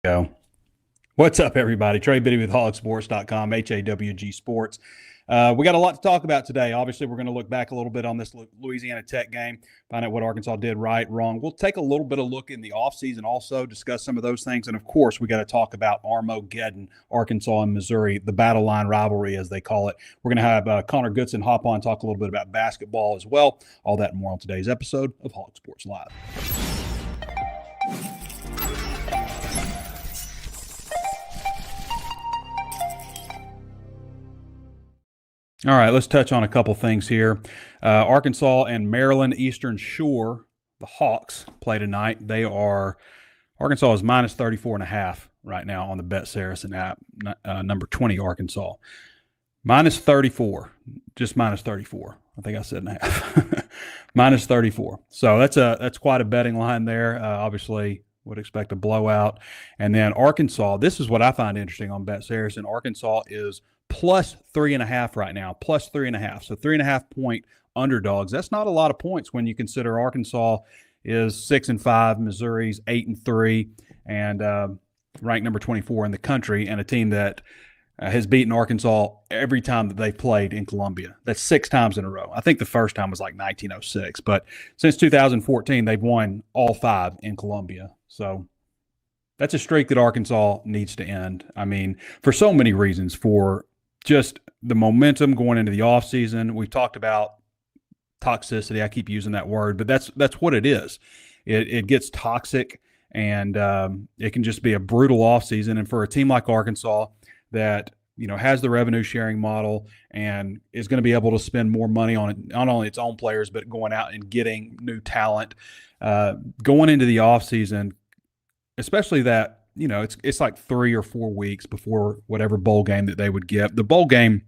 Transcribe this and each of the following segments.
Go. What's up, everybody? Trey Biddy with HawgSports.com, HAWG Sports. We got a lot to talk about today. Obviously, we're going to look back a little bit on this Louisiana Tech game, find out what Arkansas did right, wrong. We'll take a little bit of look in the offseason also, discuss some of those things. And, of course, we got to talk about Armageddon, Arkansas and Missouri, the battle line rivalry, as they call it. We're going to have Connor Goodson hop on, talk a little bit about basketball as well. All that and more on today's episode of Hog Sports Live. All right, let's touch on a couple things here. Arkansas and Maryland Eastern Shore, the Hawks, play tonight. Arkansas is minus 34.5 right now on the Bet Saracen app, number 20 Arkansas. Minus 34, just minus 34. I think I said and a half. Minus 34. So that's quite a betting line there. Obviously, would expect a blowout. And then Arkansas, this is what I find interesting on Bet Saracen. Arkansas is plus 3.5 right now, plus 3.5. So 3.5 point underdogs. That's not a lot of points when you consider Arkansas is 6-5, Missouri's 8-3, and ranked number 24 in the country, and a team that has beaten Arkansas every time that they've played in Columbia. That's 6 times in a row. I think the first time was like 1906, but since 2014, they've won all 5 in Columbia. So that's a streak that Arkansas needs to end. I mean, for so many reasons, for just the momentum going into the offseason. We've talked about toxicity. I keep using that word, but that's what it is. It gets toxic, and it can just be a brutal offseason. And for a team like Arkansas that has the revenue sharing model and is going to be able to spend more money on it, not only its own players, but going out and getting new talent, going into the offseason, especially that, it's like 3 or 4 weeks before whatever bowl game that they would get. The bowl game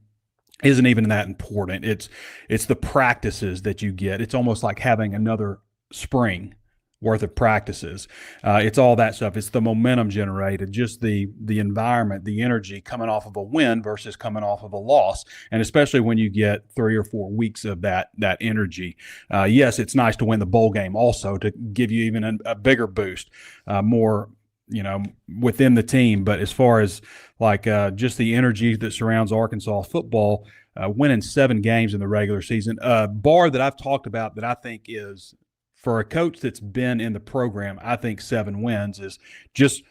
isn't even that important. It's the practices that you get. It's almost like having another spring worth of practices. It's all that stuff. It's the momentum generated, just the environment, the energy coming off of a win versus coming off of a loss, and especially when you get 3 or 4 weeks of that energy. Yes, it's nice to win the bowl game also to give you even a bigger boost, more within the team. But as far as like just the energy that surrounds Arkansas football, winning 7 games in the regular season, bar that I've talked about that I think is, for a coach that's been in the program, I think 7 wins is just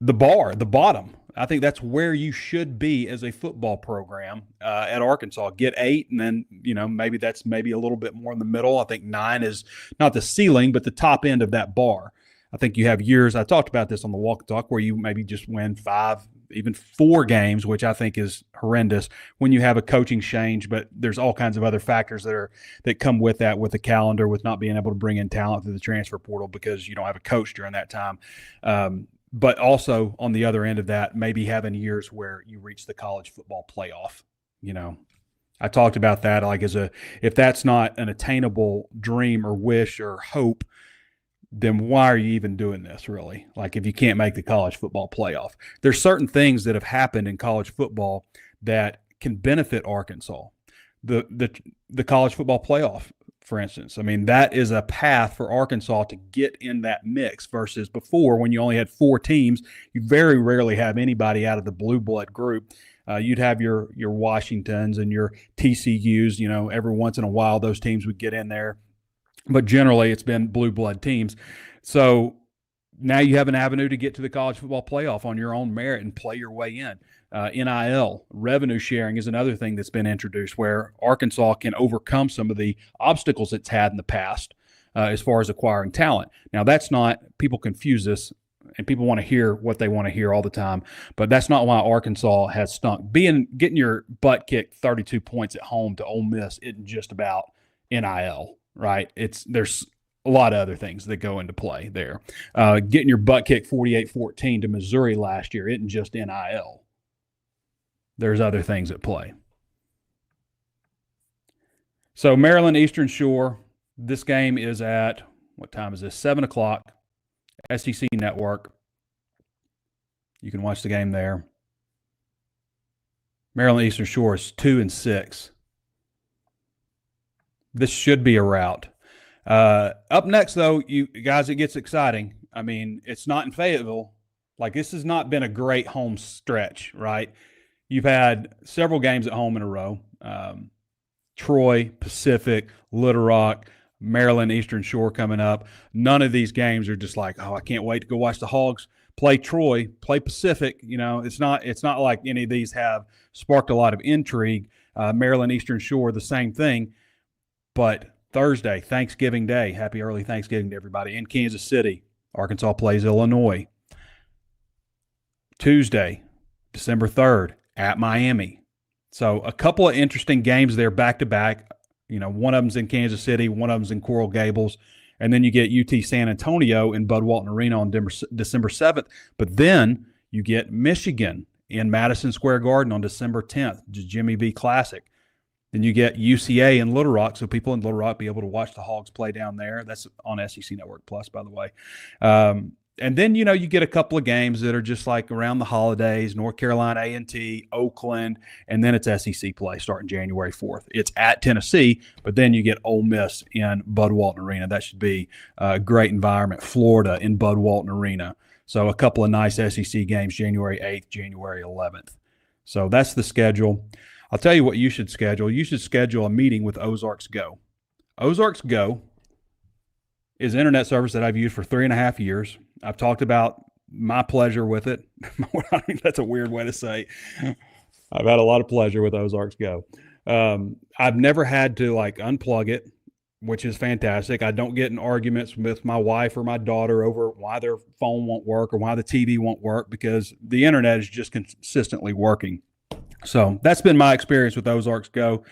the bottom. I think that's where you should be as a football program at Arkansas. Get 8, and then, maybe that's maybe a little bit more in the middle. I think 9 is not the ceiling, but the top end of that bar. I think you have years, I talked about this on the Walk Talk, where you maybe just win 5, even 4 games, which I think is horrendous when you have a coaching change. But there's all kinds of other factors that come with that, with the calendar, with not being able to bring in talent through the transfer portal because you don't have a coach during that time. But also on the other end of that, maybe having years where you reach the college football playoff. I talked about that, like if that's not an attainable dream or wish or hope, then why are you even doing this, really? Like, if you can't make the college football playoff, there's certain things that have happened in college football that can benefit Arkansas. The college football playoff, for instance. I mean, that is a path for Arkansas to get in that mix versus before, when you only had 4 teams, you very rarely have anybody out of the blue blood group. You'd have your Washingtons and your TCUs, every once in a while those teams would get in there. But generally, it's been blue blood teams. So now you have an avenue to get to the college football playoff on your own merit and play your way in. NIL, revenue sharing, is another thing that's been introduced where Arkansas can overcome some of the obstacles it's had in the past as far as acquiring talent. Now, that's not – people confuse this, and people want to hear what they want to hear all the time, but that's not why Arkansas has stunk. Getting your butt kicked 32 points at home to Ole Miss isn't just about NIL. Right? There's a lot of other things that go into play there. Getting your butt kicked 48-14 to Missouri last year isn't just NIL. There's other things at play. So Maryland Eastern Shore, this game is at, what time is this? 7 o'clock, SEC Network. You can watch the game there. Maryland Eastern Shore is 2-6. This should be a rout. Up next, though, you guys, it gets exciting. I mean, it's not in Fayetteville. Like, this has not been a great home stretch, right? You've had several games at home in a row. Troy, Pacific, Little Rock, Maryland, Eastern Shore coming up. None of these games are just like, oh, I can't wait to go watch the Hogs play Troy, play Pacific. You know, it's not like any of these have sparked a lot of intrigue. Maryland, Eastern Shore, the same thing. But Thursday, Thanksgiving Day, happy early Thanksgiving to everybody. In Kansas City, Arkansas plays Illinois. Tuesday, December 3rd, at Miami. So a couple of interesting games there back-to-back. You know, one of them's in Kansas City, one of them's in Coral Gables. And then you get UT San Antonio in Bud Walton Arena on December 7th. But then you get Michigan in Madison Square Garden on December 10th, the Jimmy V Classic. Then you get UCA in Little Rock, so people in Little Rock be able to watch the Hogs play down there. That's on SEC Network Plus, by the way. And then, you know, you get a couple of games that are just like around the holidays, North Carolina A&T, Oakland, and then it's SEC play starting January 4th. It's at Tennessee, but then you get Ole Miss in Bud Walton Arena. That should be a great environment. Florida in Bud Walton Arena. So a couple of nice SEC games, January 8th, January 11th. So that's the schedule. I'll tell you what you should schedule. You should schedule a meeting with Ozarks Go. Ozarks Go is an internet service that I've used for 3.5 years. I've talked about my pleasure with it. I think that's a weird way to say. I've had a lot of pleasure with Ozarks Go. I've never had to like unplug it, which is fantastic. I don't get in arguments with my wife or my daughter over why their phone won't work or why the TV won't work, because the internet is just consistently working. So that's been my experience with Ozarks Go.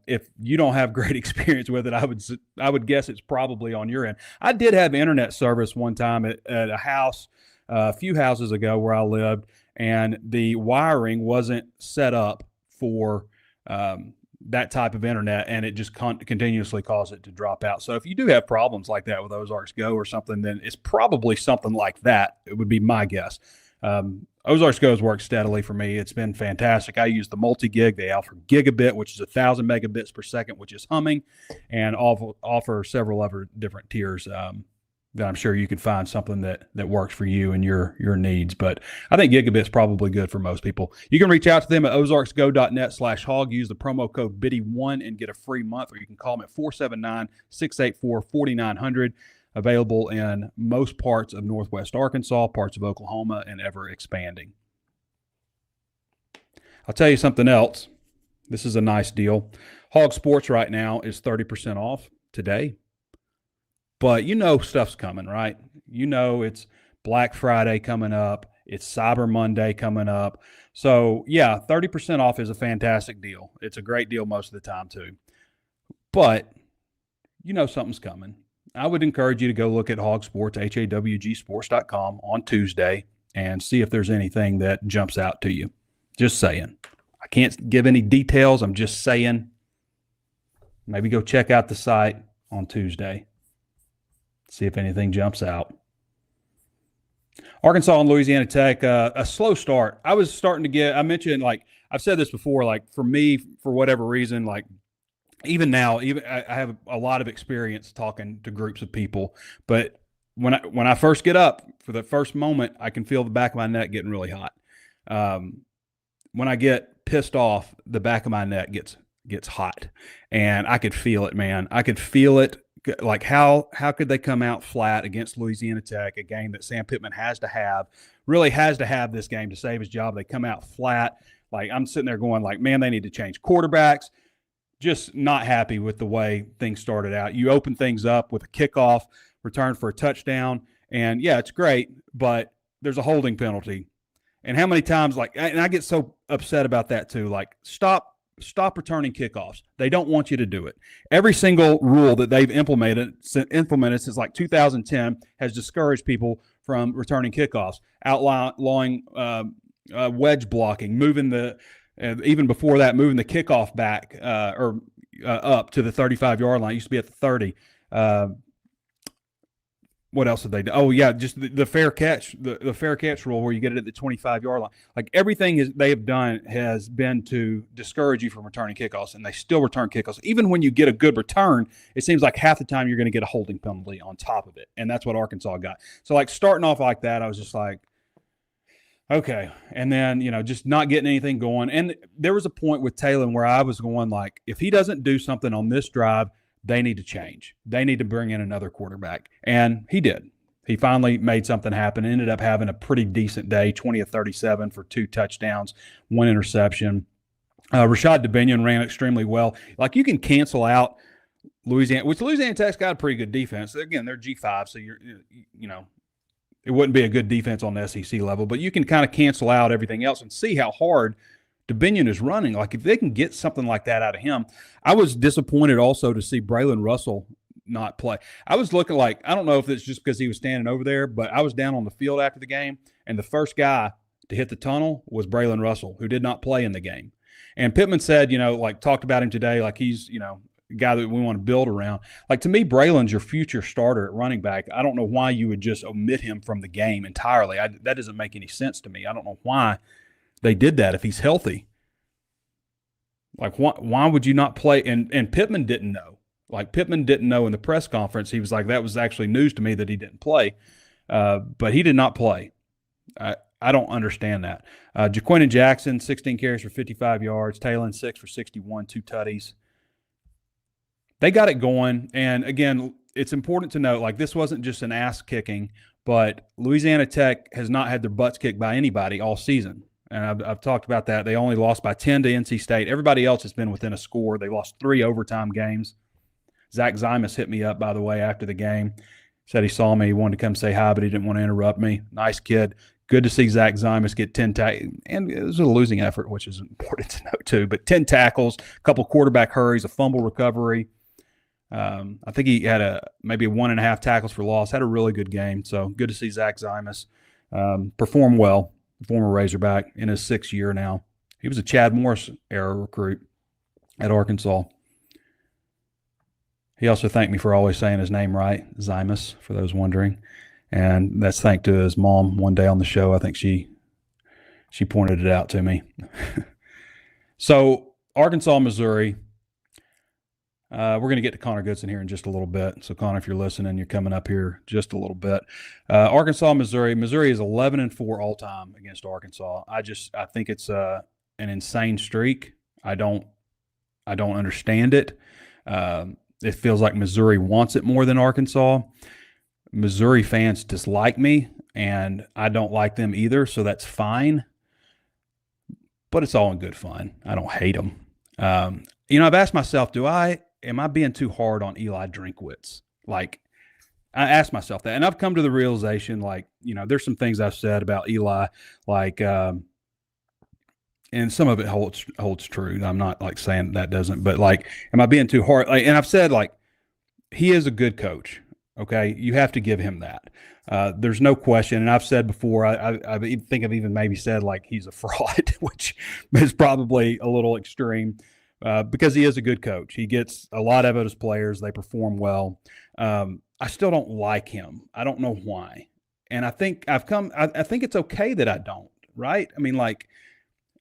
If you don't have great experience with it, I would guess it's probably on your end. I did have internet service one time at a house, a few houses ago where I lived, and the wiring wasn't set up for that type of internet, and it just continuously caused it to drop out. So if you do have problems like that with Ozarks Go or something, then it's probably something like that. It would be my guess. Ozarks Go has worked steadily for me. It's been fantastic. I use the multi-gig. They offer gigabit, which is 1,000 megabits per second, which is humming, and offer several other different tiers that I'm sure you can find something that works for you and your needs. But I think gigabit's probably good for most people. You can reach out to them at ozarksgo.net/hog. Use the promo code BIDDY1 and get a free month, or you can call them at 479-684-4900. Available in most parts of Northwest Arkansas, parts of Oklahoma, and ever expanding. I'll tell you something else. This is a nice deal. Hog Sports right now is 30% off today. But you know stuff's coming, right? You know it's Black Friday coming up. It's Cyber Monday coming up. So, yeah, 30% off is a fantastic deal. It's a great deal most of the time, too. But you know something's coming. I would encourage you to go look at Hog Sports, HawgSports.com on Tuesday, and see if there's anything that jumps out to you. Just saying. I can't give any details. I'm just saying. Maybe go check out the site on Tuesday. See if anything jumps out. Arkansas and Louisiana Tech, a slow start. I was starting to get, I mentioned, like, I've said this before, like, for me, for whatever reason, like, even now, I have a lot of experience talking to groups of people, but when I first get up, for the first moment, I can feel the back of my neck getting really hot. When I get pissed off, the back of my neck gets hot, and I could feel it, man. I could feel it. Like, how could they come out flat against Louisiana Tech, a game that Sam Pittman really has to have this game to save his job? They come out flat. Like, I'm sitting there going, like, man, they need to change quarterbacks. Just not happy with the way things started out. You open things up with a kickoff, return for a touchdown, and yeah, it's great, but there's a holding penalty. And how many times, like, and I get so upset about that too, like, stop returning kickoffs. They don't want you to do it. Every single rule that they've implemented since like 2010 has discouraged people from returning kickoffs, outlawing wedge blocking, moving the even before that, moving the kickoff back up to the 35-yard line. It used to be at the 30. What else did they do? Oh, yeah, just the fair catch, the fair catch rule where you get it at the 25-yard line. Like, everything they have done has been to discourage you from returning kickoffs, and they still return kickoffs. Even when you get a good return, it seems like half the time you're going to get a holding penalty on top of it, and that's what Arkansas got. So, like, starting off like that, I was just like, Okay. And then, just not getting anything going. And there was a point with Taylor where I was going like, if he doesn't do something on this drive, they need to change. They need to bring in another quarterback. And he did. He finally made something happen, ended up having a pretty decent day, 20 of 37 for 2 touchdowns, 1 interception. Rashad DeBinion ran extremely well. Like, you can cancel out Louisiana Tech's got a pretty good defense. Again, they're G5, so it wouldn't be a good defense on the SEC level, but you can kind of cancel out everything else and see how hard DeBinion is running. Like, if they can get something like that out of him. I was disappointed also to see Braylon Russell not play. I was looking like, I don't know if it's just because he was standing over there, but I was down on the field after the game, and the first guy to hit the tunnel was Braylon Russell, who did not play in the game. And Pittman said, talked about him today, like he's, a guy that we want to build around. Like, to me, Braylon's your future starter at running back. I don't know why you would just omit him from the game entirely. That doesn't make any sense to me. I don't know why they did that if he's healthy. Like, why would you not play? And Pittman didn't know. Like, Pittman didn't know in the press conference. He was like, that was actually news to me that he didn't play. But he did not play. I don't understand that. Jaquindon Jackson, 16 carries for 55 yards. Talon, 6 for 61, 2 tutties. They got it going. And, again, it's important to note, like, this wasn't just an ass kicking, but Louisiana Tech has not had their butts kicked by anybody all season. And I've talked about that. They only lost by 10 to NC State. Everybody else has been within a score. They lost 3 overtime games. Zach Zymus hit me up, by the way, after the game. Said he saw me. He wanted to come say hi, but he didn't want to interrupt me. Nice kid. Good to see Zach Zymus get 10 tackles. And it was a losing effort, which is important to note too. But 10 tackles, a couple quarterback hurries, a fumble recovery. I think he had maybe 1.5 tackles for loss. Had a really good game. So good to see Zach Zymus perform well. Former Razorback in his 6th year now. He was a Chad Morris era recruit at Arkansas. He also thanked me for always saying his name right, Zymus, for those wondering. And that's thanks to his mom one day on the show. I think she pointed it out to me. So, Arkansas, Missouri. We're going to get to Connor Goodson here in just a little bit. So, Connor, if you're listening, you're coming up here just a little bit. Arkansas, Missouri. Missouri is 11-4 all time against Arkansas. I think it's an insane streak. I don't understand it. It feels like Missouri wants it more than Arkansas. Missouri fans dislike me, and I don't like them either, so that's fine. But it's all in good fun. I don't hate them. I've asked myself, am I being too hard on Eli Drinkwitz? Like, I asked myself that, and I've come to the realization, like, there's some things I've said about Eli, like, and some of it holds true. I'm not like saying that doesn't, but like, am I being too hard? Like, and I've said, like, he is a good coach. Okay, you have to give him that. There's no question. And I've said before, I think I've even maybe said like he's a fraud, which is probably a little extreme because he is a good coach. He gets a lot out of his players. They perform well. I still don't like him. I don't know why. And I think I think it's okay that I don't, right? I mean, like,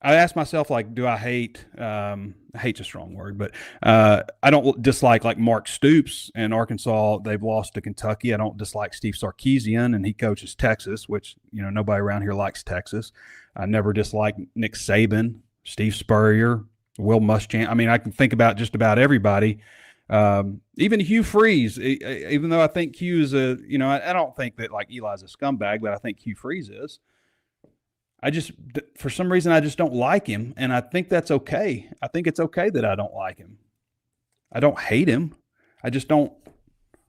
I asked myself, like, do I hate hate's a strong word, but I don't dislike, like, Mark Stoops in Arkansas. They've lost to Kentucky. I don't dislike Steve Sarkisian, and he coaches Texas, which, nobody around here likes Texas. I never disliked Nick Saban, Steve Spurrier, Will Muschamp. I mean, I can think about just about everybody. Even Hugh Freeze, even though I think Hugh is I don't think that, like, Eli's a scumbag, but I think Hugh Freeze is. For some reason, I just don't like him, and I think that's okay. I think it's okay that I don't like him. I don't hate him. I don't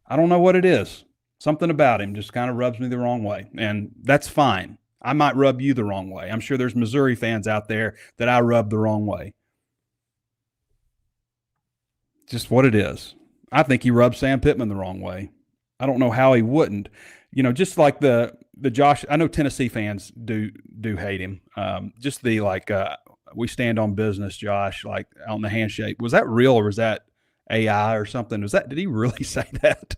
know what it is. Something about him just kind of rubs me the wrong way, and that's fine. I might rub you the wrong way. I'm sure there's Missouri fans out there that I rub the wrong way. Just what it is. I think he rubs Sam Pittman the wrong way. I don't know how he wouldn't. Just like the Josh, I know Tennessee fans do hate him. Just the, like, we stand on business, Josh, like, on the handshake. Was that real, or was that AI or something? Did he really say that?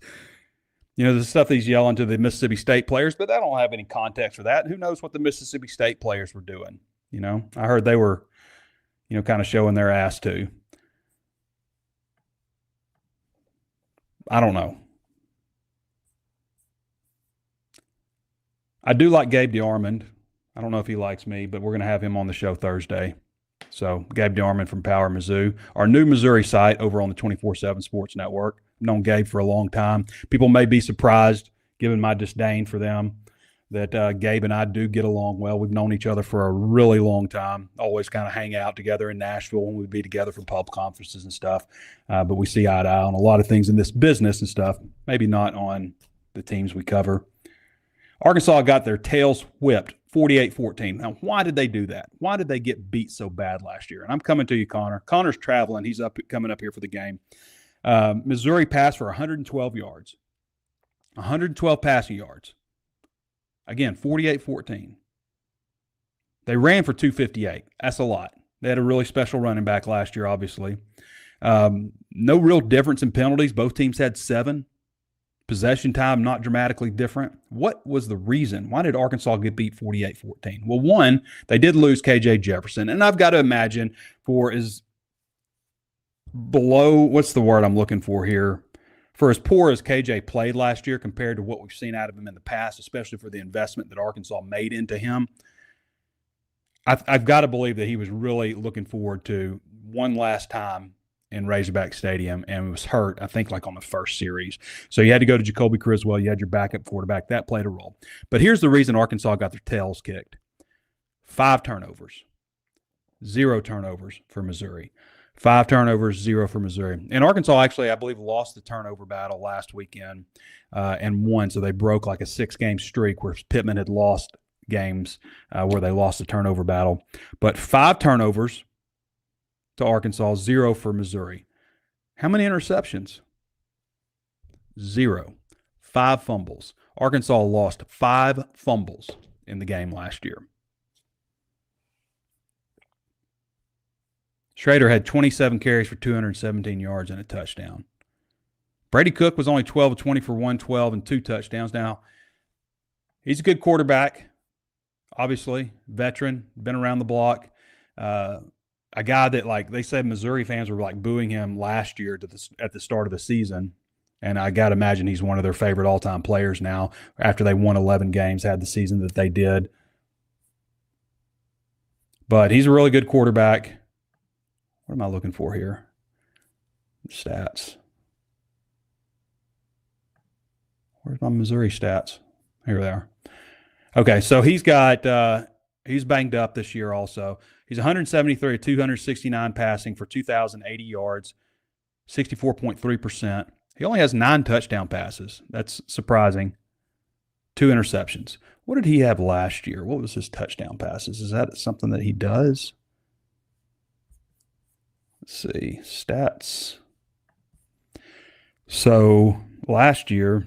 The stuff that he's yelling to the Mississippi State players, but I don't have any context for that. Who knows what the Mississippi State players were doing? I heard they were, kind of showing their ass too. I don't know. I do like Gabe DeArmond. I don't know if he likes me, but we're going to have him on the show Thursday. So Gabe DeArmond from Power Mizzou, our new Missouri site over on the 24/7 Sports Network. I've known Gabe for a long time. People may be surprised, given my disdain for them, that Gabe and I do get along well. We've known each other for a really long time, always kind of hang out together in Nashville when we'd be together for pub conferences and stuff. But we see eye to eye on a lot of things in this business and stuff, maybe not on the teams we cover. Arkansas got their tails whipped 48-14. Now, why did they do that? Why did they get beat so bad last year? And I'm coming to you, Connor. Connor's traveling. He's coming up here for the game. Missouri passed for 112 yards, 112 passing yards. Again, 48-14. They ran for 258. That's a lot. They had a really special running back last year, obviously. No real difference in penalties. Both teams had 7. Possession time, not dramatically different. What was the reason? Why did Arkansas get beat 48-14? Well, one, they did lose KJ Jefferson. And I've got to imagine for as below, what's the word I'm looking for here? For as poor as KJ played last year compared to what we've seen out of him in the past, especially for the investment that Arkansas made into him, I've got to believe that he was really looking forward to one last time in Razorback Stadium and was hurt, I think, like on the first series. So you had to go to Jacoby Criswell. You had your backup quarterback. That played a role. But here's the reason Arkansas got their tails kicked. 5 turnovers. 0 turnovers for Missouri. 5 turnovers, 0 for Missouri. And Arkansas actually, I believe, lost the turnover battle last weekend and won. So they broke like a 6-game streak where Pittman had lost games where they lost the turnover battle. But 5 turnovers to Arkansas, 0 for Missouri. How many interceptions? 0. 5 fumbles. Arkansas lost 5 fumbles in the game last year. Schrader had 27 carries for 217 yards and a touchdown. Brady Cook was only 12 of 20 for 112 and 2 touchdowns. Now, he's a good quarterback, obviously, veteran, been around the block. A guy that, like, they said Missouri fans were, like, booing him last year at the start of the season. And I got to imagine he's one of their favorite all-time players now after they won 11 games, had the season that they did. But he's a really good quarterback. What am I looking for here? Stats. Where's my Missouri stats? Here they are. Okay, so he's banged up this year also. He's 173 of 269 passing for 2,080 yards, 64.3%. He only has 9 touchdown passes. That's surprising. 2 interceptions. What did he have last year? What was his touchdown passes? Is that something that he does? Let's see. Stats. So last year,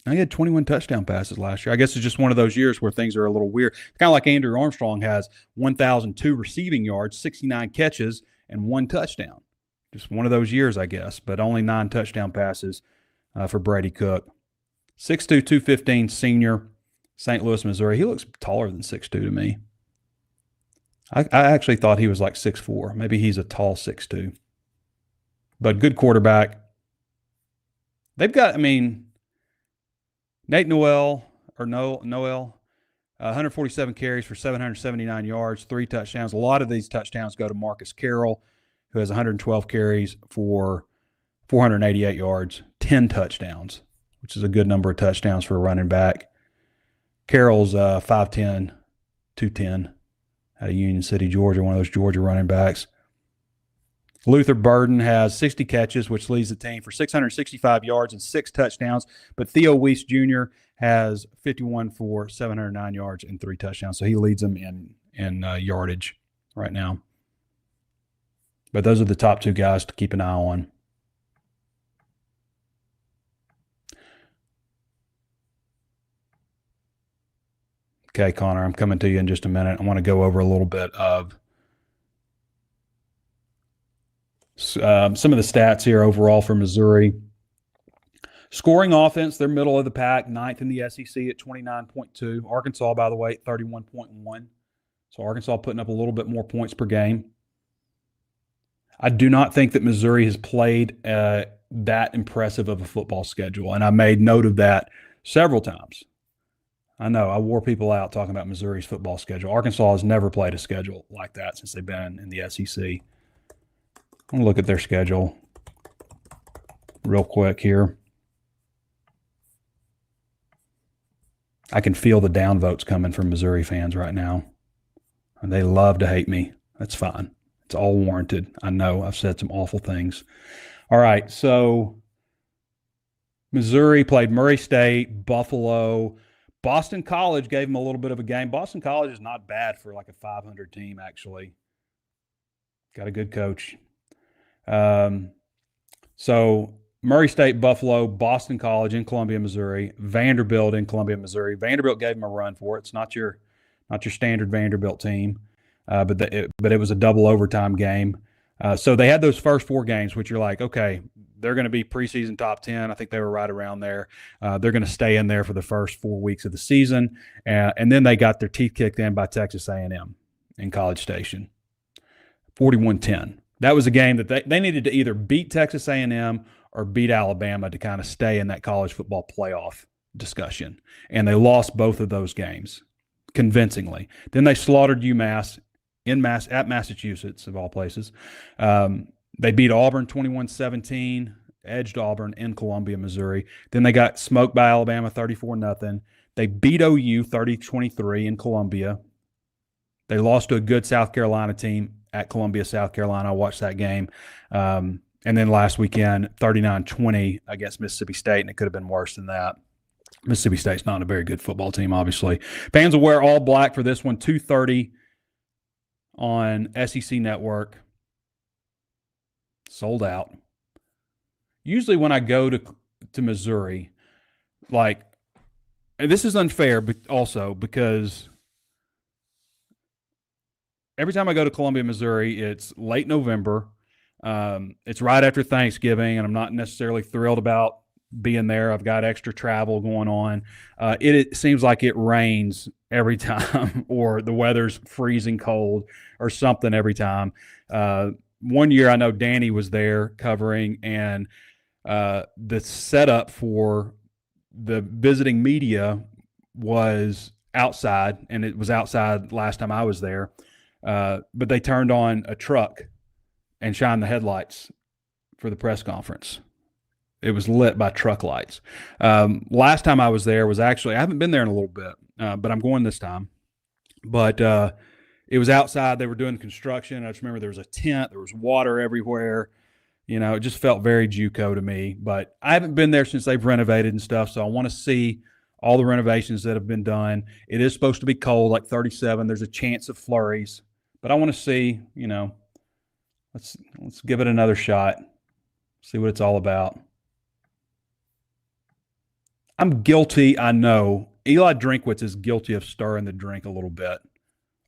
he had 21 touchdown passes last year. I guess it's just one of those years where things are a little weird. Kind of like Andrew Armstrong has 1,002 receiving yards, 69 catches, and 1 touchdown. Just one of those years, I guess, but only 9 touchdown passes for Brady Cook. 6'2", 215 senior, St. Louis, Missouri. He looks taller than 6'2" to me. I actually thought he was like 6'4". Maybe he's a tall 6'2". But good quarterback. They've got, Nate Noel, 147 carries for 779 yards, 3 touchdowns. A lot of these touchdowns go to Marcus Carroll, who has 112 carries for 488 yards, 10 touchdowns, which is a good number of touchdowns for a running back. Carroll's 5'10", 210 out of Union City, Georgia, one of those Georgia running backs. Luther Burden has 60 catches, which leads the team for 665 yards and 6 touchdowns. But Theo Weiss Jr. has 51 for 709 yards and 3 touchdowns. So he leads them in yardage right now. But those are the top 2 guys to keep an eye on. Okay, Connor, I'm coming to you in just a minute. I want to go over a little bit of some of the stats here overall for Missouri. Scoring offense, they're middle of the pack, 9th in the SEC at 29.2. Arkansas, by the way, at 31.1. So Arkansas putting up a little bit more points per game. I do not think that Missouri has played that impressive of a football schedule, and I made note of that several times. I know. I wore people out talking about Missouri's football schedule. Arkansas has never played a schedule like that since they've been in the SEC. I'm going to look at their schedule real quick here. I can feel the downvotes coming from Missouri fans right now. And they love to hate me. That's fine. It's all warranted. I know I've said some awful things. All right, so Missouri played Murray State, Buffalo. Boston College gave them a little bit of a game. Boston College is not bad for like a 500 team, actually. Got a good coach. So Murray State, Buffalo, Boston College in Columbia, Missouri, Vanderbilt in Columbia, Missouri. Vanderbilt gave them a run for it. It's not your standard Vanderbilt team, but it was a double overtime game. So they had those first 4 games, which you're like, okay, they're going to be preseason top 10. I think they were right around there. They're going to stay in there for the first 4 weeks of the season. And then they got their teeth kicked in by Texas A&M in College Station, 41-10. That was a game that they needed to either beat Texas A&M or beat Alabama to kind of stay in that college football playoff discussion. And they lost both of those games convincingly. Then they slaughtered UMass at Massachusetts, of all places. They beat Auburn 21-17, edged Auburn in Columbia, Missouri. Then they got smoked by Alabama 34-0. They beat OU 30-23 in Columbia. They lost to a good South Carolina team at Columbia, South Carolina. I watched that game. And then last weekend, 39-20 against Mississippi State, and it could have been worse than that. Mississippi State's not a very good football team, obviously. Fans will wear all black for this one, 2:30 on SEC Network. Sold out. Usually when I go to Missouri, like, and this is unfair but also because every time I go to Columbia, Missouri, it's late November. It's right after Thanksgiving, and I'm not necessarily thrilled about being there. I've got extra travel going on. It seems like it rains every time or the weather's freezing cold or something every time. One year I know Danny was there covering, and the setup for the visiting media was outside, and it was outside last time I was there. But they turned on a truck and shined the headlights for the press conference. It was lit by truck lights. Last time I was there was actually, I haven't been there in a little bit, but I'm going this time. But it was outside. They were doing construction. I just remember there was a tent. There was water everywhere. You know, it just felt very JUCO to me. But I haven't been there since they've renovated and stuff, so I want to see all the renovations that have been done. It is supposed to be cold, like 37. There's a chance of flurries. But I want to see, you know, let's give it another shot, see what it's all about. I'm guilty, I know. Eli Drinkwitz is guilty of stirring the drink a little bit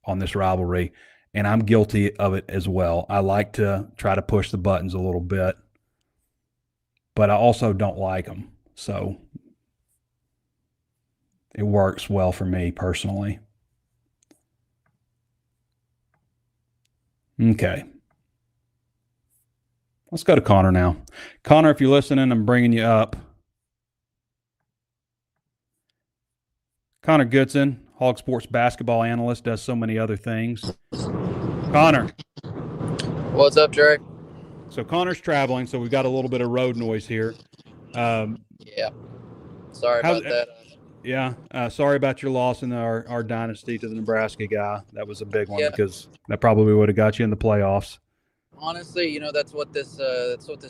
on this rivalry, and I'm guilty of it as well. I like to try to push the buttons a little bit, but I also don't like them. So it works well for me personally. Okay. Let's go to Connor now. Connor, if you're listening, I'm bringing you up. Connor Goodson, Hog Sports basketball analyst, does so many other things. Connor. What's up, Trey? So Connor's traveling, so we've got a little bit of road noise here. Yeah. Sorry about that. Yeah. Sorry about your loss in our dynasty to the Nebraska guy. That was a big one because that probably would have got you in the playoffs. Honestly, you know, that's what this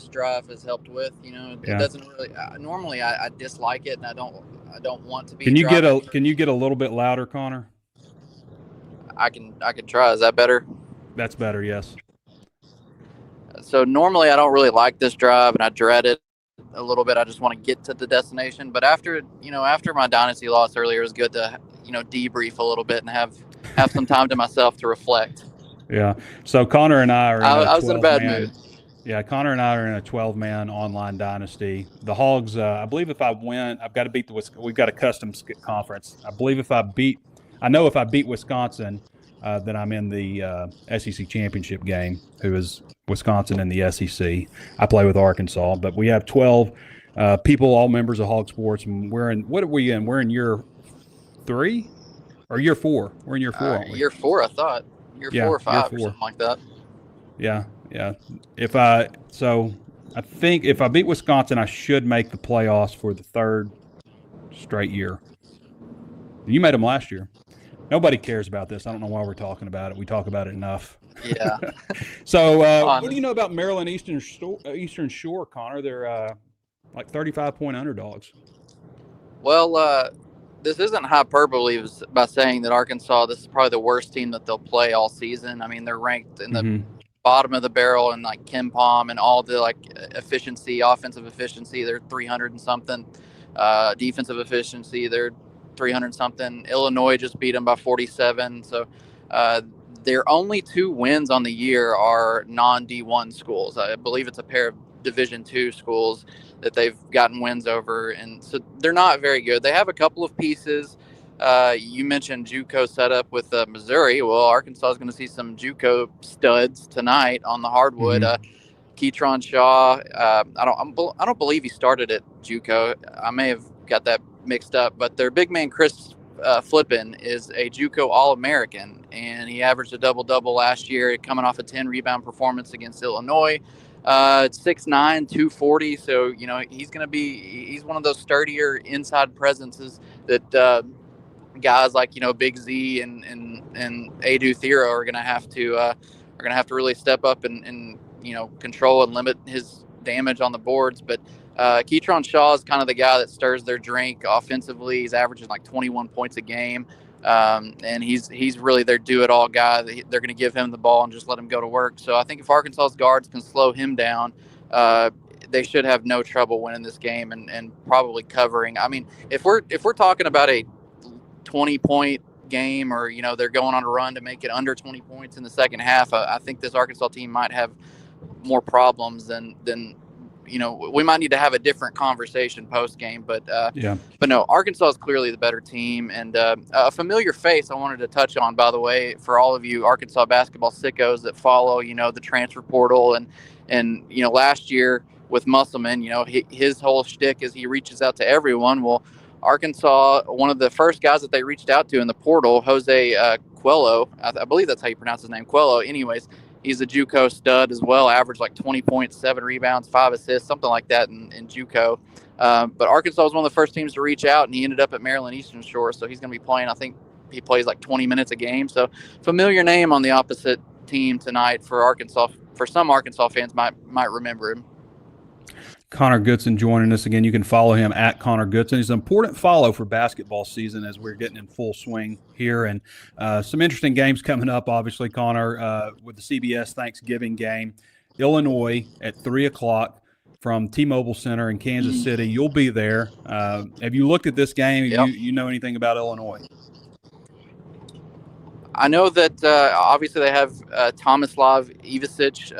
drive has helped with. You know, it doesn't really. Normally, I dislike it, and I don't want to be. Can you get a little bit louder, Connor? I can try. Is that better? That's better. Yes. So normally, I don't really like this drive, and I dread it a little bit. I just want to get to the destination. But after my dynasty loss earlier, it was good to debrief a little bit and have some time to myself to reflect. Yeah. So Connor and I are. I was in a bad mood. Yeah, Connor and I are in a 12-man online dynasty. The Hogs, I believe if I win, I've got to beat we've got a custom conference. I believe if I beat Wisconsin, then I'm in the SEC championship game, who is Wisconsin in the SEC. I play with Arkansas, but we have 12 people, all members of Hog Sports, and what are we in? We're in year 3 or year 4? We're in year 4, aren't we? Year 4, I thought. Year 4 or 5 or something like that. Yeah. So I think if I beat Wisconsin, I should make the playoffs for the 3rd straight year. You made them last year. Nobody cares about this. I don't know why we're talking about it. We talk about it enough. Yeah. So what do you know about Maryland Eastern Shore, Connor? They're like 35-point underdogs. Well, this isn't hyperbole by saying that Arkansas, this is probably the worst team that they'll play all season. I mean, they're ranked in the bottom of the barrel in like KenPom and all the like efficiency, offensive efficiency. They're 300 and something. Defensive efficiency, they're 300 something. Illinois just beat them by 47. So their only 2 wins on the year are non-D1 schools. I believe it's a pair of Division II schools that they've gotten wins over, and so they're not very good. They have a couple of pieces. You mentioned JUCO setup with Missouri. Well, Arkansas is going to see some JUCO studs tonight on the hardwood. Keytron Shaw. I don't believe he started at JUCO. I may have got that mixed up, but their big man Chris Flippin is a JUCO All-American, and he averaged a double-double last year, coming off a 10-rebound performance against Illinois. 6'9", 240. So, you know, he's one of those sturdier inside presences that guys like, you know, Big Z and Adu Thero are going to have to really step up and, you know, control and limit his damage on the boards. But Keytron Shaw is kind of the guy that stirs their drink offensively. He's averaging like 21 points a game. And he's really their do-it-all guy. They're going to give him the ball and just let him go to work. So I think if Arkansas's guards can slow him down, they should have no trouble winning this game and probably covering. I mean, if we're talking about a 20-point game, or, you know, they're going on a run to make it under 20 points in the second half, I think this Arkansas team might have more problems than you know, we might need to have a different conversation post game, but no, Arkansas is clearly the better team. And a familiar face I wanted to touch on, by the way, for all of you Arkansas basketball sickos that follow, you know, the transfer portal and you know, last year with Musselman, you know, his whole shtick is he reaches out to everyone. Well, Arkansas, one of the first guys that they reached out to in the portal, Jose Coelho, I believe that's how you pronounce his name, Coelho. Anyways, he's a JUCO stud as well, averaged like 20 points, 7 rebounds, 5 assists, something like that in JUCO. But Arkansas was one of the first teams to reach out, and he ended up at Maryland Eastern Shore. So he's going to be playing, I think he plays like 20 minutes a game. So familiar name on the opposite team tonight for Arkansas. For some Arkansas fans might remember him. Connor Goodson joining us again. You can follow him at Connor Goodson. He's an important follow for basketball season as we're getting in full swing here. And some interesting games coming up, obviously, Connor, with the CBS Thanksgiving game. Illinois at 3 o'clock from T-Mobile Center in Kansas City. You'll be there. Have you looked at this game? Yep. You know anything about Illinois? I know that obviously they have Tomislav Ivicic.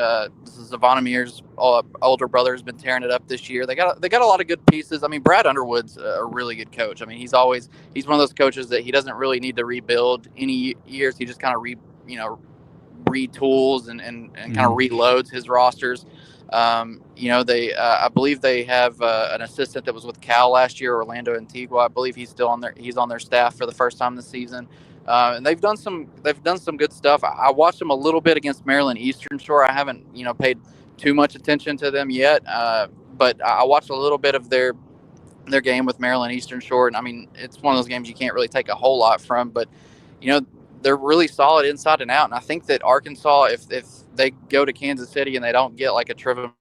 Zvonimir's older brother has been tearing it up this year. They got a lot of good pieces. I mean, Brad Underwood's a really good coach. I mean, he's one of those coaches that he doesn't really need to rebuild any years. He just kind of retools and kind of reloads his rosters. You know, I believe they have an assistant that was with Cal last year, Orlando Antigua. I believe he's on their staff for the first time this season. And they've done some good stuff. I watched them a little bit against Maryland Eastern Shore. I haven't, you know, paid too much attention to them yet. But I watched a little bit of their game with Maryland Eastern Shore. And I mean, it's one of those games you can't really take a whole lot from, but, you know, they're really solid inside and out. And I think that Arkansas, if they go to Kansas City and they don't get like a Trevor,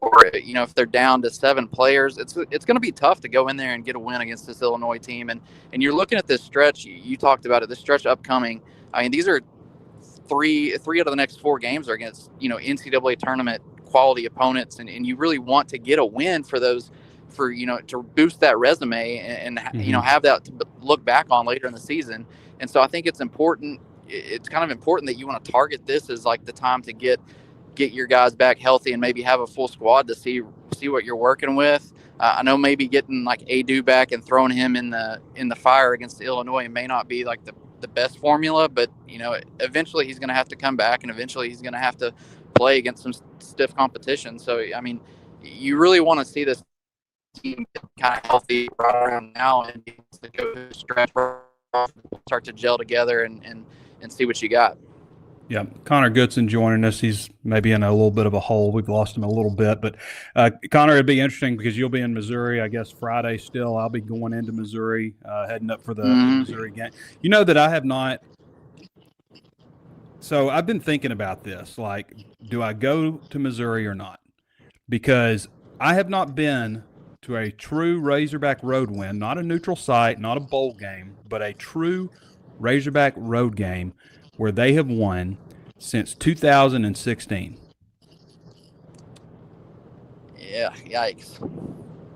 or, you know, if they're down to 7 players, it's going to be tough to go in there and get a win against this Illinois team. And you're looking at this stretch. You talked about it. This stretch upcoming. I mean, these are three out of the next 4 games are against, you know, NCAA tournament quality opponents, and you really want to get a win for those, for, you know, to boost that resume and you know, have that to look back on later in the season. And so I think it's important. It's kind of important that you want to target this as like the time to get your guys back healthy and maybe have a full squad to see what you're working with. I know maybe getting like Adu back and throwing him in the fire against Illinois may not be like the best formula, but, you know, eventually he's going to have to come back and eventually he's going to have to play against some stiff competition. So, I mean, you really want to see this team kind of healthy right around now and be able to go to stretch, start to gel together and see what you got. Yeah, Connor Goodson joining us. He's maybe in a little bit of a hole. We've lost him a little bit, but Connor, it'd be interesting because you'll be in Missouri, I guess, Friday still. I'll be going into Missouri, heading up for the Missouri game. You know that I have not. So I've been thinking about this. Like, do I go to Missouri or not? Because I have not been to a true Razorback road win, not a neutral site, not a bowl game, but a true Razorback road game where they have won since 2016. Yeah, yikes.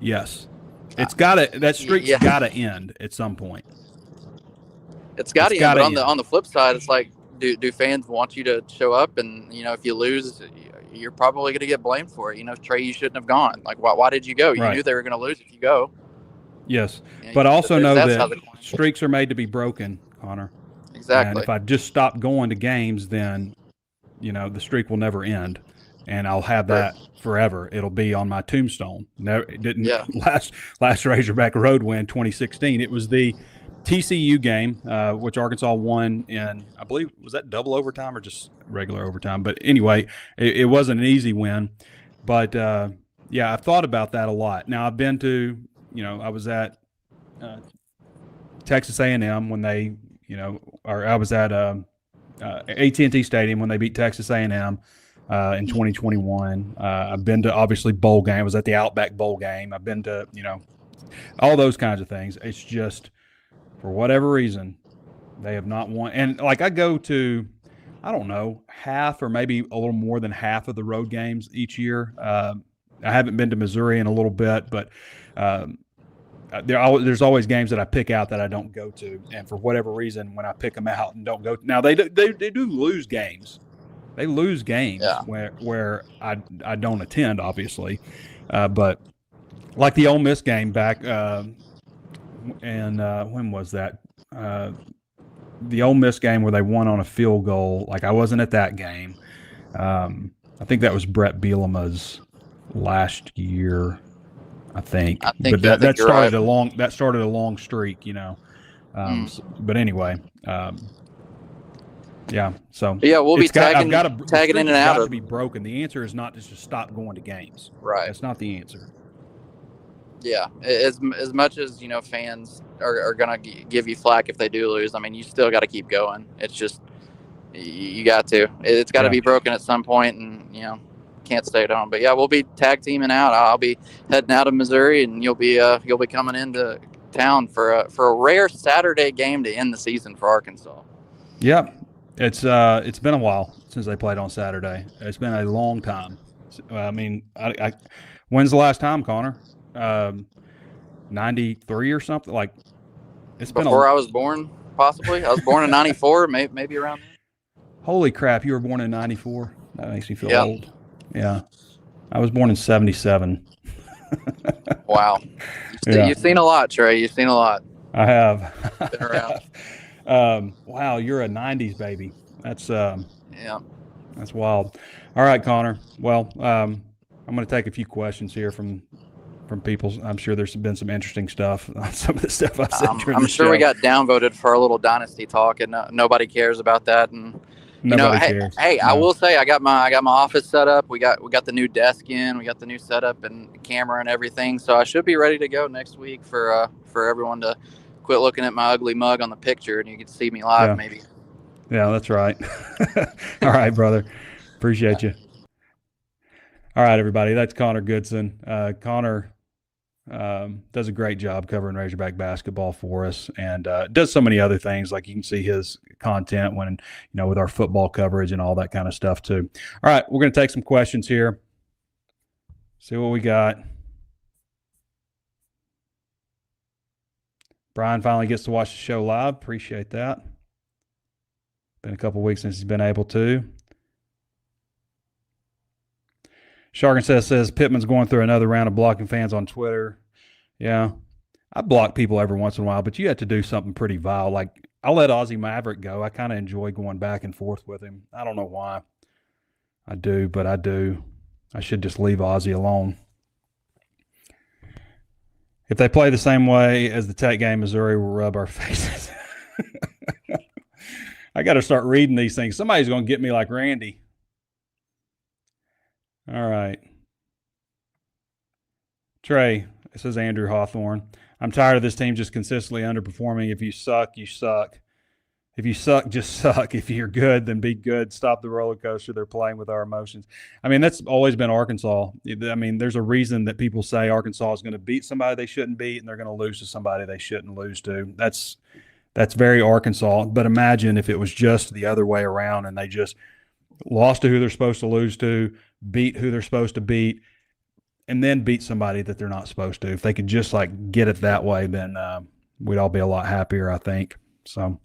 Yes. It's that streak's gotta end at some point. It's gotta end, but on the flip side, it's like, do fans want you to show up? And, if you lose, you're probably going to get blamed for it. Trey, you shouldn't have gone. Like, why did you go? You knew they were going to lose if you go. Yes, but also know that streaks are made to be broken, Connor. Exactly. And if I just stop going to games, then, the streak will never end. And I'll have that forever. It'll be on my tombstone. It didn't last Razorback road win 2016. It was the TCU game, which Arkansas won in, I believe, was that double overtime or just regular overtime? But anyway, it wasn't an easy win. But, I've thought about that a lot. Now, I've been to, I was at Texas A&M when they, or I was at AT&T Stadium when they beat Texas A&M in 2021. I've been to, obviously, bowl game. I was at the Outback Bowl game. I've been to, all those kinds of things. It's just, for whatever reason, they have not won. And, I go to, I don't know, half or maybe a little more than half of the road games each year. I haven't been to Missouri in a little bit, but there's always games that I pick out that I don't go to. And for whatever reason, when I pick them out and don't go – now, they do lose games. They lose games where I don't attend, obviously. But like the Ole Miss game back and when was that? The Ole Miss game where they won on a field goal. I wasn't at that game. I think that was Brett Bielema's last year. I think but that started a long streak. But anyway, So we'll be tagging in and out. Got to be broken. The answer is not just to stop going to games. Right. That's not the answer. Yeah, as much as fans are gonna give you flack if they do lose. I mean, you still got to keep going. It's just you got to. It's got to be broken at some point, and can't stay at home. But we'll be tag teaming out. I'll be heading out of Missouri, and you'll be coming into town for a rare Saturday game to end the season for Arkansas. Yeah, it's been a while since they played on Saturday. It's been a long time. I mean, when's the last time, Connor? 93 or something. It's been before I was born, possibly. I was born in 94, maybe around there. Holy crap, you were born in 94. That makes me feel old. Yeah, I was born in 77. Wow, you've seen a lot, Trey. You've seen a lot. I have. Been around. Wow, you're a 90s baby. That's that's wild. All right, Connor. Well, I'm going to take a few questions here from people. I'm sure there's been some interesting stuff on some of the stuff I've said during I'm the sure show. we got downvoted for our little dynasty talk, and nobody cares about that. And nobody cares. Hey, no. I will say I got my office set up. We got the new desk in. We got the new setup and camera and everything. So I should be ready to go next week for everyone to quit looking at my ugly mug on the picture, and you can see me live maybe. Yeah, that's right. All right, brother. Appreciate you. All right, everybody. That's Connor Goodson. Connor does a great job covering Razorback basketball for us, and does so many other things. Like you can see his content when with our football coverage and all that kind of stuff too. All right, we're going to take some questions here. See what we got. Brian finally gets to watch the show live. Appreciate that. Been a couple weeks since he's been able to. Sharkin says Pittman's going through another round of blocking fans on Twitter. Yeah, I block people every once in a while, but you have to do something pretty vile. I let Ozzy Maverick go. I kind of enjoy going back and forth with him. I don't know why. I do, but I do. I should just leave Ozzy alone. If they play the same way as the Tech game, Missouri will rub our faces. I got to start reading these things. Somebody's going to get me like Randy. All right. Trey, this is Andrew Hawthorne. I'm tired of this team just consistently underperforming. If you suck, you suck. If you suck, just suck. If you're good, then be good. Stop the roller coaster. They're playing with our emotions. I mean, that's always been Arkansas. I mean, there's a reason that people say Arkansas is going to beat somebody they shouldn't beat, and they're going to lose to somebody they shouldn't lose to. That's very Arkansas. But imagine if it was just the other way around and they just lost to who they're supposed to lose to, beat who they're supposed to beat, and then beat somebody that they're not supposed to. If they could just like get it that way, then we'd all be a lot happier, I think. So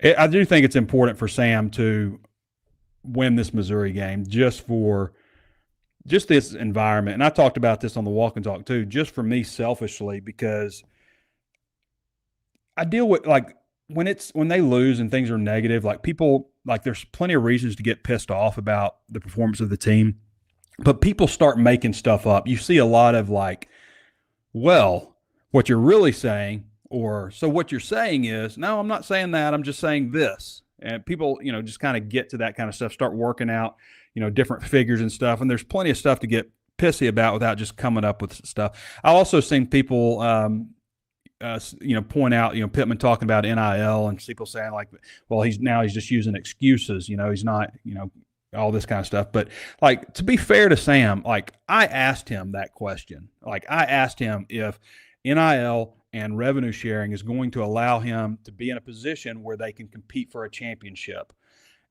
I do think it's important for Sam to win this Missouri game just for just this environment. And I talked about this on the Walk and Talk too, just for me selfishly, because I deal with like when they lose and things are negative, like people, like there's plenty of reasons to get pissed off about the performance of the team, but people start making stuff up. You see a lot of like, well, what you're really saying, or so what you're saying is, no, I'm not saying that. I'm just saying this. And people, just kind of get to that kind of stuff, start working out, different figures and stuff. And there's plenty of stuff to get pissy about without just coming up with stuff. I also seen people, point out, Pittman talking about NIL and people saying like, well, he's just using excuses, he's not, all this kind of stuff. But like, to be fair to Sam, like I asked him that question. Like I asked him if NIL and revenue sharing is going to allow him to be in a position where they can compete for a championship.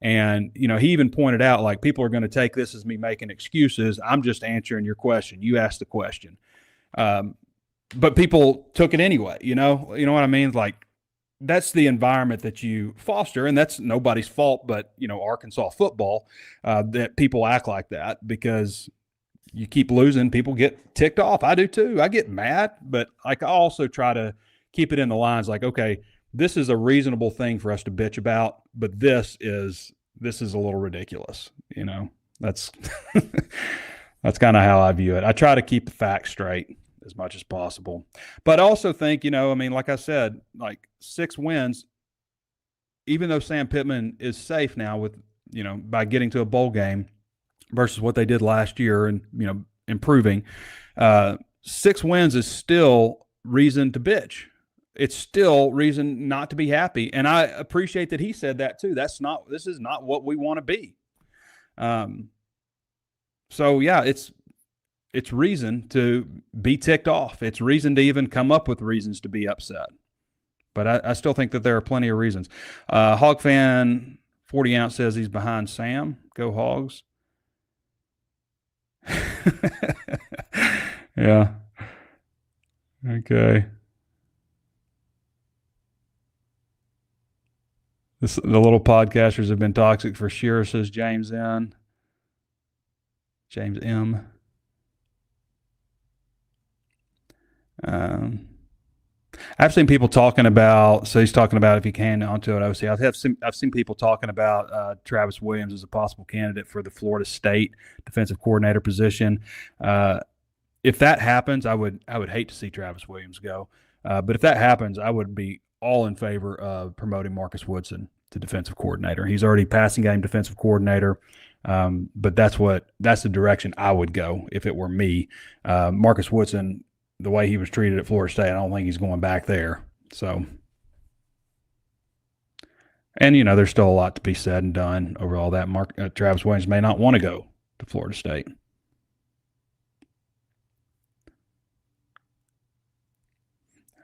And, he even pointed out, like, people are going to take this as me making excuses. I'm just answering your question. You asked the question. But people took it anyway, you know what I mean? Like, that's the environment that you foster, and that's nobody's fault but, Arkansas football, that people act like that because you keep losing, people get ticked off. I do too. I get mad, but like I also try to keep it in the lines like, okay, this is a reasonable thing for us to bitch about, but this is a little ridiculous. That's that's kind of how I view it. I try to keep the facts straight as much as possible, but I also think, like I said, like 6 wins, even though Sam Pittman is safe now with, by getting to a bowl game versus what they did last year and, improving, 6 wins is still reason to bitch. It's still reason not to be happy. And I appreciate that he said that too. This is not what we want to be. So yeah, it's reason to be ticked off. It's reason to even come up with reasons to be upset. But I still think that there are plenty of reasons. Hog fan 40 ounce says he's behind Sam. Go Hogs. Yeah. Okay. The little podcasters have been toxic for sure, says James N. James M. I've seen people talking about, so he's talking about if he can onto an OC. I've seen people talking about Travis Williams as a possible candidate for the Florida State defensive coordinator position. If that happens, I would hate to see Travis Williams go. But if that happens, I would be all in favor of promoting Marcus Woodson to defensive coordinator. He's already passing game defensive coordinator. But that's the direction I would go if it were me. Marcus Woodson, the way he was treated at Florida State, I don't think he's going back there. So, and there's still a lot to be said and done over all that. Travis Williams may not want to go to Florida State.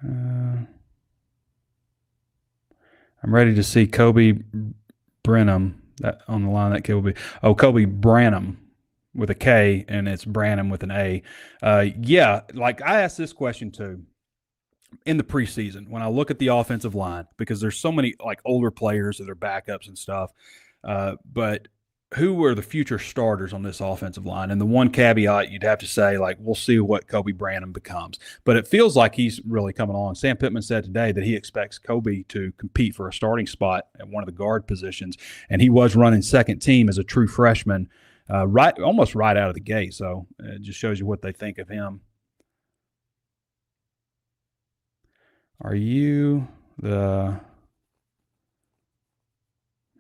I'm ready to see Kobe Brenham that on the line. That kid will be Kobe Branham with a K, and it's Branham with an A. Yeah, like I asked this question too in the preseason when I look at the offensive line, because there's so many like older players that are backups and stuff. But who are the future starters on this offensive line? And the one caveat you'd have to say, like, we'll see what Kobe Branham becomes. But it feels like he's really coming along. Sam Pittman said today that he expects Kobe to compete for a starting spot at one of the guard positions, and he was running second team as a true freshman almost right out of the gate. So it just shows you what they think of him. Are you the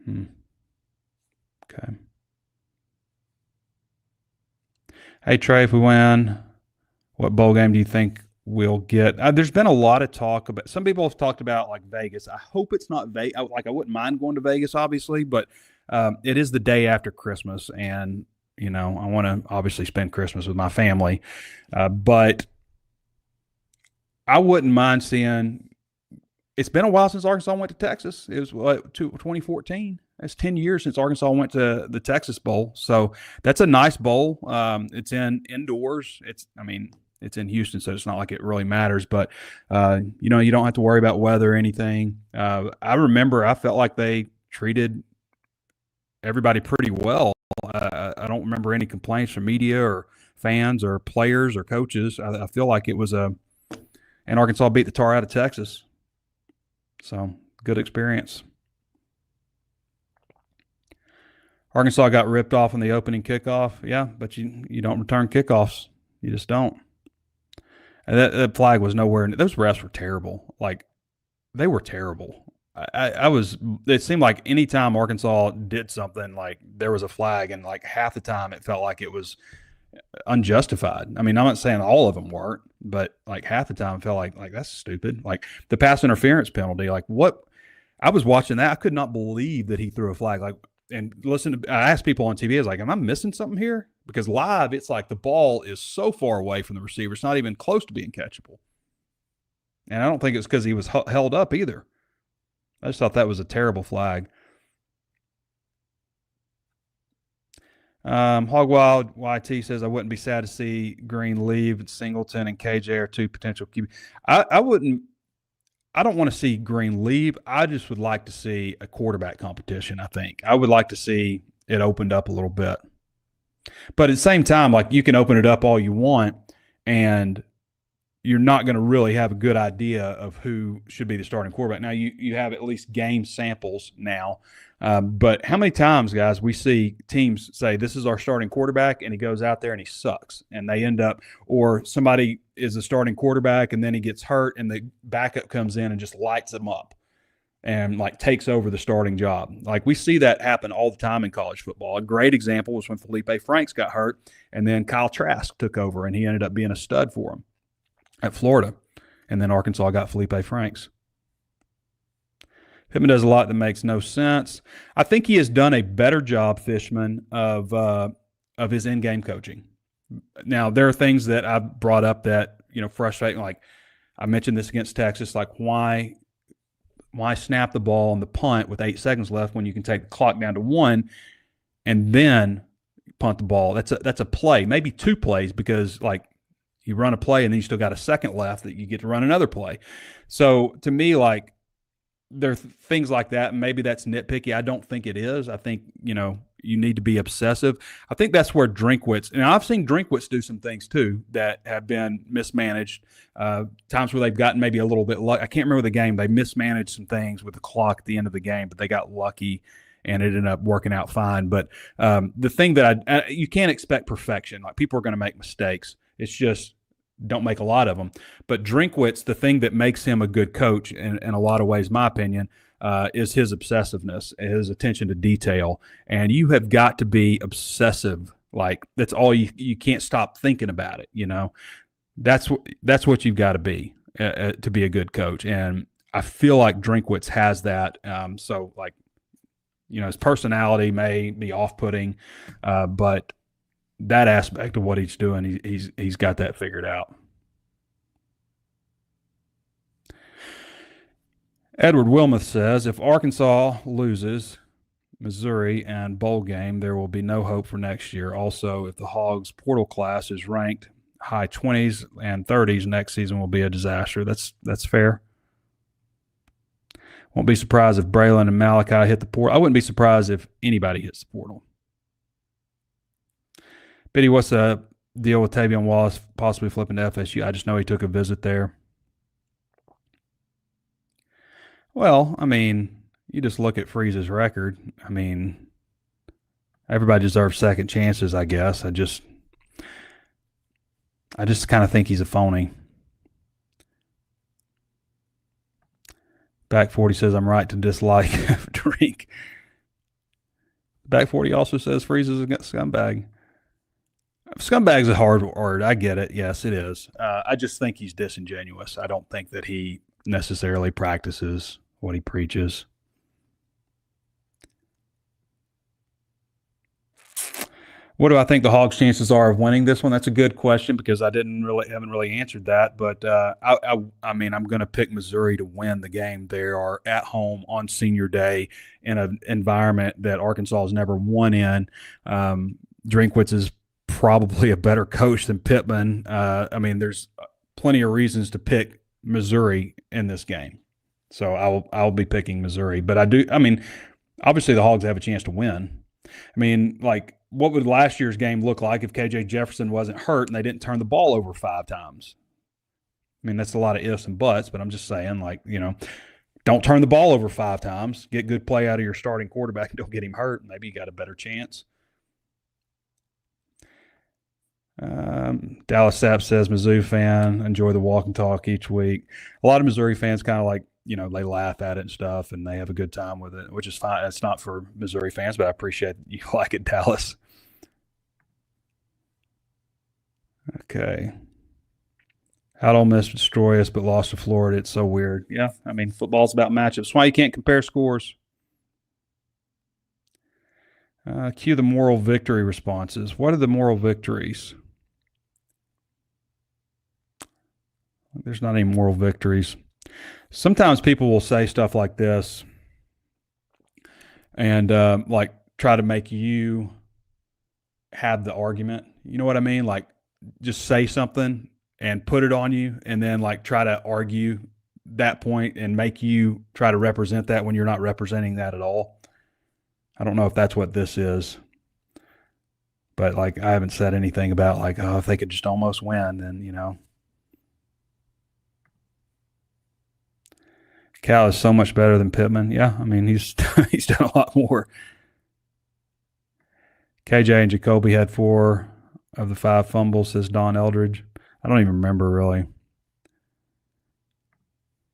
okay. Hey Trey, if we win, what bowl game do you think we'll get? There's been a lot of talk about. Some people have talked about like Vegas. I hope it's not Vegas. I wouldn't mind going to Vegas, obviously, but it is the day after Christmas, and I want to obviously spend Christmas with my family, but I wouldn't mind seeing. It's been a while since Arkansas went to Texas. It was 2014. That's 10 years since Arkansas went to the Texas Bowl. So that's a nice bowl. It's indoors. It's in Houston, so it's not like it really matters. But you don't have to worry about weather or anything. I remember I felt like they treated everybody pretty well. I don't remember any complaints from media or fans or players or coaches. I feel like it was and Arkansas beat the tar out of Texas. So, good experience. Arkansas got ripped off in the opening kickoff. Yeah, but you don't return kickoffs. You just don't. And that flag was nowhere. Those refs were terrible. Like, they were terrible. It seemed like any time Arkansas did something, like there was a flag, and like half the time it felt like it was unjustified. I mean, I'm not saying all of them weren't, but like half the time it felt like that's stupid. Like the pass interference penalty, like what? I was watching that. I could not believe that he threw a flag. Like, and I asked people on TV, I was like, am I missing something here? Because live, it's like the ball is so far away from the receiver. It's not even close to being catchable. And I don't think it's because he was held up either. I just thought that was a terrible flag. Hog Wild YT says I wouldn't be sad to see Green leave. Singleton and KJ are two potential QB. I wouldn't. I don't want to see Green leave. I just would like to see a quarterback competition. I think I would like to see it opened up a little bit. But at the same time, like you can open it up all you want, and you're not going to really have a good idea of who should be the starting quarterback. Now, you have at least game samples now. But how many times, guys, we see teams say, this is our starting quarterback, and he goes out there and he sucks. And they end up – or somebody is a starting quarterback, and then he gets hurt, and the backup comes in and just lights him up and, like, takes over the starting job. Like, we see that happen all the time in college football. A great example was when Felipe Franks got hurt, and then Kyle Trask took over, and he ended up being a stud for him at Florida, and then Arkansas got Felipe Franks. Pittman does a lot that makes no sense. I think he has done a better job, Fishman, of his in-game coaching. Now, there are things that I've brought up that frustrate. Like I mentioned this against Texas, like why snap the ball on the punt with 8 seconds left when you can take the clock down to 1 and then punt the ball? That's a play, maybe 2 plays, because like you run a play and then you still got a second left that you get to run another play. So to me, like there are things like that. And maybe that's nitpicky. I don't think it is. I think, you need to be obsessive. I think that's where Drinkwitz, and I've seen Drinkwitz do some things too that have been mismanaged. Times where they've gotten maybe a little bit lucky. I can't remember the game. They mismanaged some things with the clock at the end of the game, but they got lucky and it ended up working out fine. But the thing that you can't expect perfection. Like people are going to make mistakes. It's just don't make a lot of them. But Drinkwitz, the thing that makes him a good coach in a lot of ways, my opinion, is his obsessiveness, his attention to detail. And you have got to be obsessive. Like that's all you can't stop thinking about it. That's what you've got to be a good coach. And I feel like Drinkwitz has that. So like, his personality may be off-putting, but that aspect of what he's doing, he's got that figured out. Edward Wilmoth says, if Arkansas loses Missouri and bowl game, there will be no hope for next year. Also, if the Hogs portal class is ranked high 20s and 30s, next season will be a disaster. That's fair. Won't be surprised if Braylon and Malachi hit the portal. I wouldn't be surprised if anybody hits the portal. Biddy, what's the deal with Tavion Wallace possibly flipping to FSU? I just know he took a visit there. Well, I mean, you just look at Freeze's record. I mean, everybody deserves second chances, I guess. I just kind of think he's a phony. Back 40 says I'm right to dislike drink. Back 40 also says Freeze is a scumbag. Scumbag's a hard word. I get it. Yes, it is. I just think he's disingenuous. I don't think that he necessarily practices what he preaches. What do I think the Hogs' chances are of winning this one? That's a good question because I haven't really answered that. But I mean, I'm going to pick Missouri to win the game. They are at home on Senior Day in an environment that Arkansas has never won in. Drinkwitz is probably a better coach than Pittman. I mean, there's plenty of reasons to pick Missouri in this game, so I'll be picking Missouri. But I mean, obviously the Hogs have a chance to win. I mean, like, what would last year's game look like if KJ Jefferson wasn't hurt and they didn't turn the ball over 5 times? I mean, that's a lot of ifs and buts, but I'm just saying, like, don't turn the ball over 5 times. Get good play out of your starting quarterback and don't get him hurt. Maybe you got a better chance. Dallas Sapp says, Mizzou fan, enjoy the walk and talk each week. A lot of Missouri fans kind of like, they laugh at it and stuff, and they have a good time with it, which is fine. It's not for Missouri fans, but I appreciate you like it, Dallas. Okay. How'd Ole Miss destroy us but lost to Florida? It's so weird. Yeah, I mean, football's about matchups. That's why you can't compare scores. Cue the moral victory responses. What are the moral victories? There's not any moral victories. Sometimes people will say stuff like this and like try to make you have the argument. You know what I mean? Like, just say something and put it on you and then like try to argue that point and make you try to represent that when you're not representing that at all. I don't know if that's what this is, but like, I haven't said anything about like, oh, if they could just almost win, then, Cal is so much better than Pittman. Yeah, I mean, he's done a lot more. KJ and Jacoby had 4 of the 5 fumbles, says Don Eldridge. I don't even remember, really.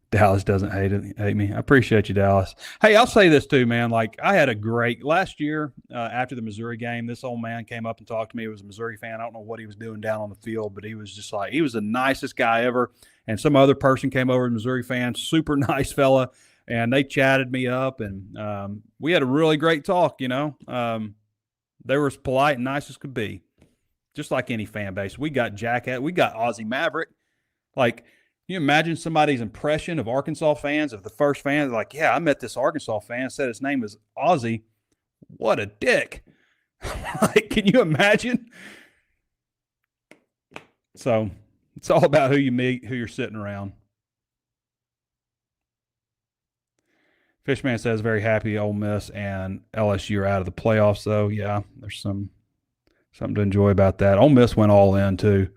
Dallas doesn't hate me. I appreciate you, Dallas. Hey, I'll say this too, man. Like, I had a great last year after the Missouri game. This old man came up and talked to me. He was a Missouri fan. I don't know what he was doing down on the field, but he was just like, he was the nicest guy ever. And some other person came over, a Missouri fan, super nice fella, and they chatted me up, and we had a really great talk. They were as polite and nice as could be, just like any fan base. We got we got Aussie Maverick. Like, can you imagine somebody's impression of Arkansas fans, of the first fan? Like, yeah, I met this Arkansas fan, said his name was Ozzy. What a dick. Like, can you imagine? So it's all about who you meet, who you're sitting around. Fishman says, very happy Ole Miss and LSU are out of the playoffs, though. Yeah, there's something to enjoy about that. Ole Miss went all in, too.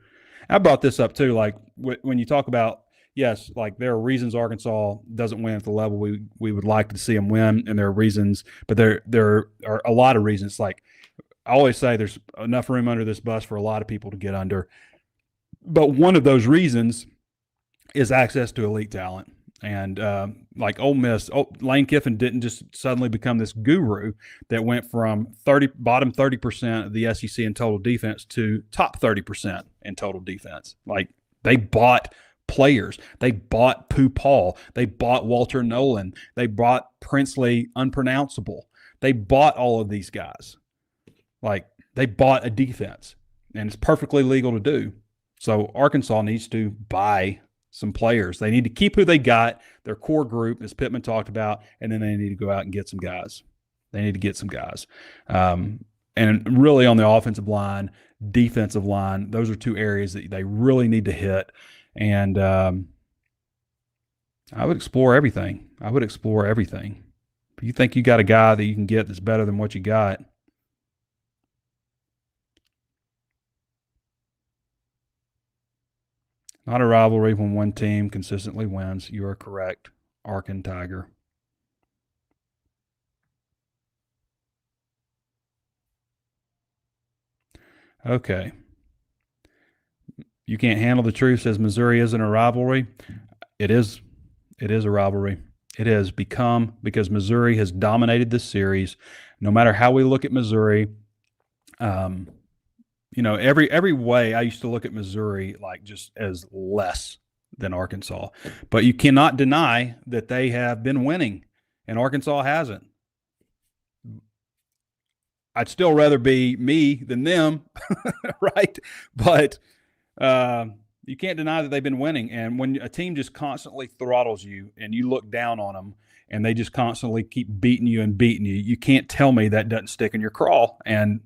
I brought this up, too. Like, when you talk about, yes, like, there are reasons Arkansas doesn't win at the level we would like to see them win, and there are reasons, but there are a lot of reasons. Like, I always say there's enough room under this bus for a lot of people to get under. But one of those reasons is access to elite talent. And like Ole Miss, Lane Kiffin didn't just suddenly become this guru that went from bottom 30% of the SEC in total defense to top 30% in total defense. Like, they bought players. They bought Pooh Paul. They bought Walter Nolan. They bought Princely Unpronounceable. They bought all of these guys. Like, they bought a defense, and it's perfectly legal to do. So Arkansas needs to buy some players. They need to keep who they got, their core group, as Pittman talked about, and then they need to go out and get some guys. They need to get some guys. And really on the offensive line, defensive line, those are 2 areas that they really need to hit. And I would explore everything. If you think you got a guy that you can get that's better than what you got, not a rivalry when one team consistently wins. You are correct, Arkan Tiger. Okay. You can't handle the truth, says Missouri isn't a rivalry. It is. It is a rivalry. It has become, because Missouri has dominated this series. No matter how we look at Missouri, every way I used to look at Missouri like just as less than Arkansas. But you cannot deny that they have been winning, and Arkansas hasn't. I'd still rather be me than them, right? But you can't deny that they've been winning. And when a team just constantly throttles you and you look down on them and they just constantly keep beating you, you can't tell me that doesn't stick in your craw and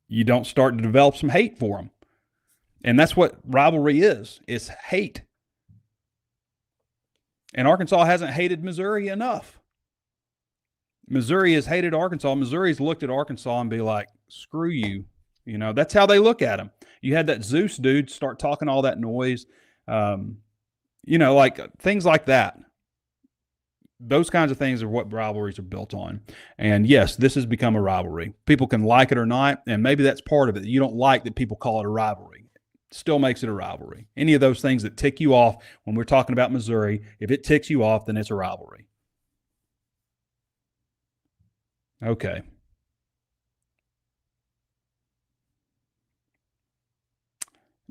you don't start to develop some hate for them. And that's what rivalry is. It's hate. And Arkansas hasn't hated Missouri enough. Missouri has hated Arkansas. Missouri's looked at Arkansas and be like, screw you. That's how they look at them. You had that Zeus dude start talking all that noise. Like things like that. Those kinds of things are what rivalries are built on. And yes, this has become a rivalry. People can like it or not, and maybe that's part of it. You don't like that people call it a rivalry. It still makes it a rivalry. Any of those things that tick you off when we're talking about Missouri, if it ticks you off, then it's a rivalry. Okay.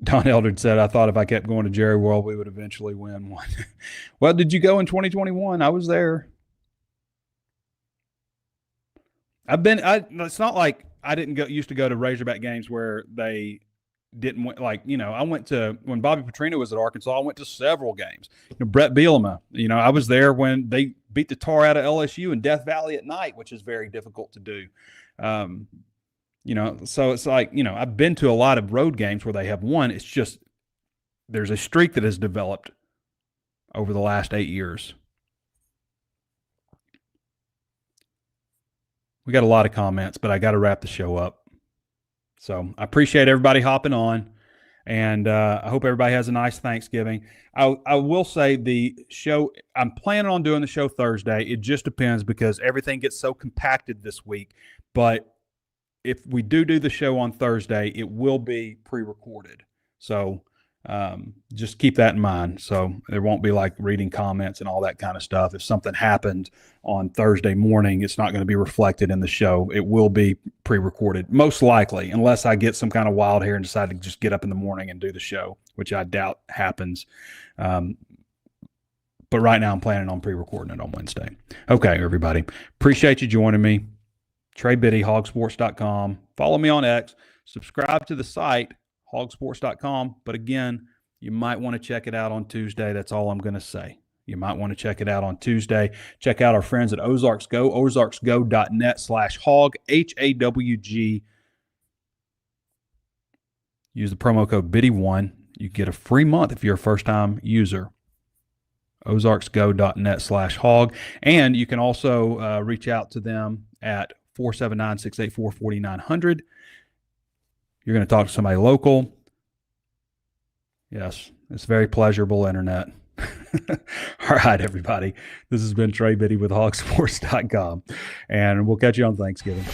Don Eldred said, I thought if I kept going to Jerry World, we would eventually win one. Well, did you go in 2021? I was there. It's not like I used to go to Razorback games where they didn't win. Like, I went to, when Bobby Petrino was at Arkansas, I went to several games. Brett Bielema, I was there when they beat the tar out of LSU in Death Valley at night, which is very difficult to do. So it's like, I've been to a lot of road games where they have won. It's just there's a streak that has developed over the last 8 years. We got a lot of comments, but I got to wrap the show up. So I appreciate everybody hopping on, and I hope everybody has a nice Thanksgiving. I will say the show, I'm planning on doing the show Thursday. It just depends because everything gets so compacted this week. But if we do the show on Thursday, it will be pre-recorded. So just keep that in mind. So there won't be like reading comments and all that kind of stuff. If something happened on Thursday morning, it's not going to be reflected in the show. It will be pre-recorded, most likely, unless I get some kind of wild hair and decide to just get up in the morning and do the show, which I doubt happens. But right now I'm planning on pre-recording it on Wednesday. Okay, everybody. Appreciate you joining me. Trey Biddy, HawgSports.com. Follow me on X. Subscribe to the site, HawgSports.com. But again, you might want to check it out on Tuesday. That's all I'm going to say. You might want to check it out on Tuesday. Check out our friends at Ozarks Go, OzarksGo.net/Hawg, HAWG. Use the promo code Biddy1. You get a free month if you're a first-time user. OzarksGo.net/Hawg. And you can also reach out to them at 479-684-4900. You're going to talk to somebody local. Yes, it's very pleasurable internet. All right, everybody. This has been Trey Biddy with HawgSports.com, and we'll catch you on Thanksgiving.